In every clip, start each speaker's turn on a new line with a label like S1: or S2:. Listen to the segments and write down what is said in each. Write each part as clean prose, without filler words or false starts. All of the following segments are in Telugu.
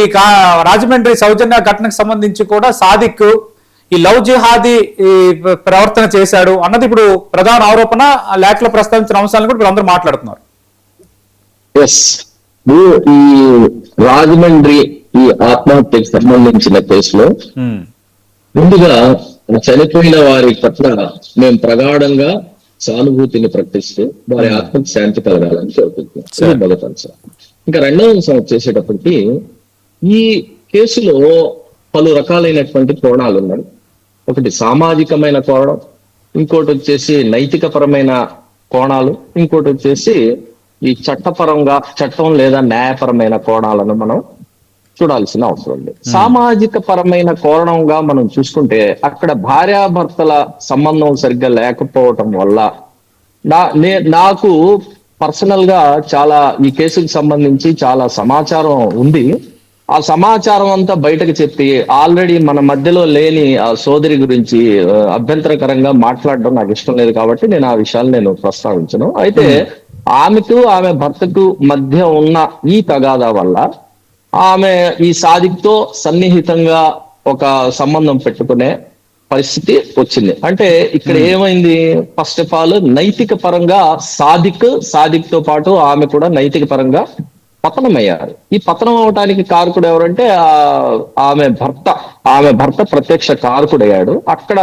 S1: ఈ రాజమండ్రి సౌజన్య ఘటనకు సంబంధించి కూడా సాదిక్ ఈ లవ్ జిహాదీ ఈ ప్రవర్తన చేశాడు అన్నది ఇప్పుడు ప్రధాన ఆరోపణ. ఆ లేఖలో ప్రస్తావించిన అంశాలను కూడా ఇప్పుడు అందరూ మాట్లాడుతున్నారు.
S2: ఈ రాజమండ్రి ఈ ఆత్మహత్యకు సంబంధించిన కేసులో ముందుగా చనిపోయిన వారి పట్ల మేము ప్రగాఢంగా సానుభూతిని ప్రకటిస్తూ వారి ఆత్మకు శాంతి కలగాలని కోరుకుంటున్నాం. మొదటి అంశం. ఇంకా రెండవ అంశం వచ్చేసేటప్పటికి ఈ కేసులో పలు రకాలైనటువంటి కోణాలు ఉన్నాయి. ఒకటి సామాజికమైన కోణం, ఇంకోటి వచ్చేసి నైతిక పరమైన కోణాలు, ఇంకోటి వచ్చేసి ఈ చట్టం లేదా న్యాయపరమైన కోణాలను మనం చూడాల్సిన అవసరం ఉంది. సామాజిక పరమైన కోణంగా మనం చూసుకుంటే అక్కడ భార్యాభర్తల సంబంధం సరిగ్గా లేకపోవటం వల్ల నాకు పర్సనల్ గా చాలా ఈ కేసుకు సంబంధించి చాలా సమాచారం ఉంది. ఆ సమాచారం అంతా బయటకు చెప్పి ఆల్రెడీ మన మధ్యలో లేని ఆ సోదరి గురించి అభ్యంతరకరంగా మాట్లాడడం నాకు ఇష్టం లేదు కాబట్టి నేను ఆ విషయాలు నేను ప్రస్తావించను. అయితే ఆమెకు ఆమె భర్తకు మధ్య ఉన్న ఈ తగాదా వల్ల ఆమె ఈ సాదిక్తో సన్నిహితంగా ఒక సంబంధం పెట్టుకునే పరిస్థితి వచ్చింది. అంటే ఇక్కడ ఏమైంది, ఫస్ట్ ఆఫ్ ఆల్ నైతిక పరంగా సాదిక్ తో పాటు ఆమె కూడా నైతిక పరంగా పతనం అయ్యారు. ఈ పతనం అవడానికి కారకుడు ఎవరంటే ఆమె భర్త ప్రత్యక్ష కారకుడయ్యాడు. అక్కడ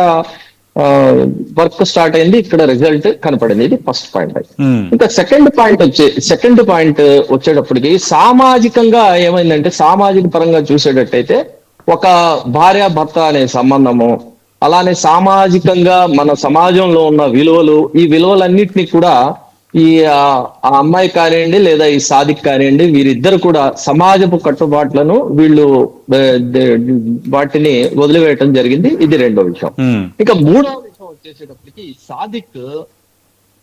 S2: వర్క్ స్టార్ట్ అయింది, ఇక్కడ రిజల్ట్ కనపడింది. ఇది ఫస్ట్ పాయింట్. ఇంకా సెకండ్ పాయింట్ వచ్చేటప్పటికి సామాజికంగా ఏమైందంటే, సామాజిక పరంగా చూసేటట్టయితే ఒక భార్య భర్త అనే సంబంధము, అలానే సామాజికంగా మన సమాజంలో ఉన్న విలువలు, ఈ విలువలన్నిటినీ కూడా ఈ ఆ అమ్మాయి కానివ్వండి లేదా ఈ సాదిక్ కానివ్వండి, వీరిద్దరు కూడా సమాజపు కట్టుబాట్లను వీళ్ళు వాటిని వదిలివేయటం జరిగింది. ఇది రెండో విషయం. ఇక మూడవ విషయం వచ్చేసేటప్పటికి సాదిక్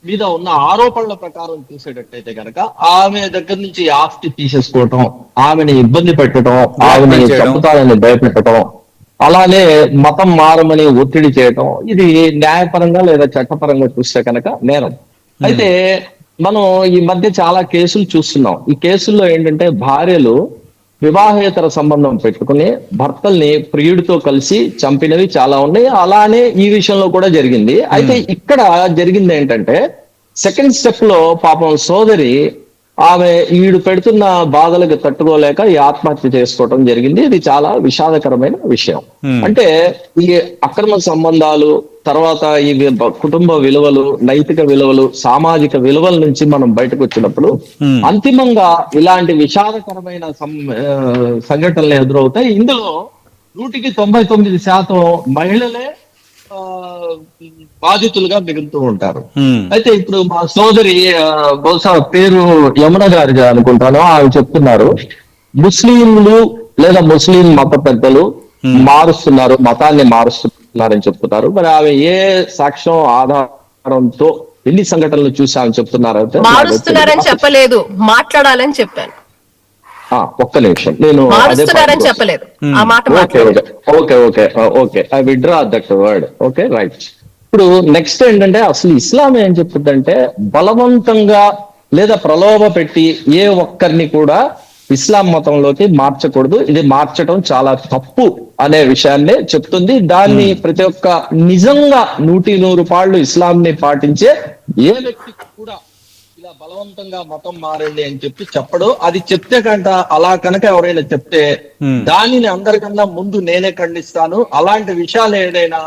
S2: మీద ఉన్న ఆరోపణల ప్రకారం చూసేటట్టయితే కనుక ఆమె దగ్గర నుంచి ఆస్తి తీసేసుకోవటం, ఆమెని ఇబ్బంది పెట్టడం, ఆమెని చంపుతాలని భయపెట్టడం, అలానే మతం మారమని ఒత్తిడి చేయటం, ఇది న్యాయపరంగా లేదా చట్టపరంగా చూస్తే కనుక నేరం. అయితే మనం ఈ మధ్య చాలా కేసులు చూస్తున్నాం. ఈ కేసుల్లో ఏంటంటే భార్యలు వివాహేతర సంబంధం పెట్టుకుని భర్తల్ని ప్రియుడితో కలిసి చంపినవి చాలా ఉన్నాయి. అలానే ఈ విషయంలో కూడా జరిగింది. అయితే ఇక్కడ జరిగింది ఏంటంటే, సెకండ్ స్టెప్ లో పాపం సోదరి ఆమె వీడు పెడుతున్న బాధలకు తట్టుకోలేక ఈ ఆత్మహత్య చేసుకోవటం జరిగింది. ఇది చాలా విషాదకరమైన విషయం. అంటే ఈ అక్రమ సంబంధాలు, తర్వాత ఈ కుటుంబ విలువలు, నైతిక విలువలు, సామాజిక విలువల నుంచి మనం బయటకు వచ్చినప్పుడు అంతిమంగా ఇలాంటి విషాదకరమైన సంఘటనలు ఎదురవుతాయి. ఇందులో 99% మహిళలే బాధితులుగా మిగులుతూ ఉంటారు. అయితే ఇప్పుడు మా సోదరి బహుశా పేరు యమున గారి అనుకుంటాను, ఆమె చెప్తున్నారు ముస్లింలు లేదా ముస్లిం మత పెద్దలు మతాన్ని మారుస్తున్నారని చెప్తున్నారు. మరి ఆమె ఏ సాక్ష్యం ఆధారంతో ఎన్ని సంఘటనలు చూసి ఆమె చెప్తున్నారు?
S3: మారుస్తున్నారని చెప్పలేదు, మాట్లాడాలని చెప్పాను.
S2: ఒక్క నిమిషం, నేను
S3: చెప్పలేదు.
S2: Okay I withdraw that word. Okay right. ఇప్పుడు నెక్స్ట్ ఏంటంటే, అసలు ఇస్లాం ఏం చెప్తుందంటే బలవంతంగా లేదా ప్రలోభ పెట్టి ఏ ఒక్కరిని కూడా ఇస్లాం మతంలోకి మార్చకూడదు. ఇది మార్చడం చాలా తప్పు అనే విషయాన్నే చెప్తుంది. దాన్ని ప్రతి ఒక్క నిజంగా 100% ఇస్లాంని పాటించే ఏ వ్యక్తి కూడా ఇలా బలవంతంగా మతం మారండి అని చెప్పి చెప్పడు. అది చెప్తే అలా కనుక ఎవరైనా చెప్తే దానిని అందరికన్నా ముందు నేనే ఖండిస్తాను. అలాంటి విషయాలు ఏదైనా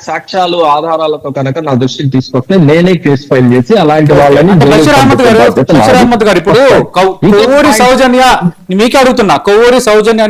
S2: సాక్ష్యాలు ఆధారాలతో కనుక నా దృష్టికి తీసుకొస్తే నేనే కేసు ఫైల్ చేసి అలాంటి వాళ్ళని
S1: ఇప్పుడు కొవ్వూరి సౌజన్య మీకే అడుగుతున్నా, కొవ్వూరి సౌజన్య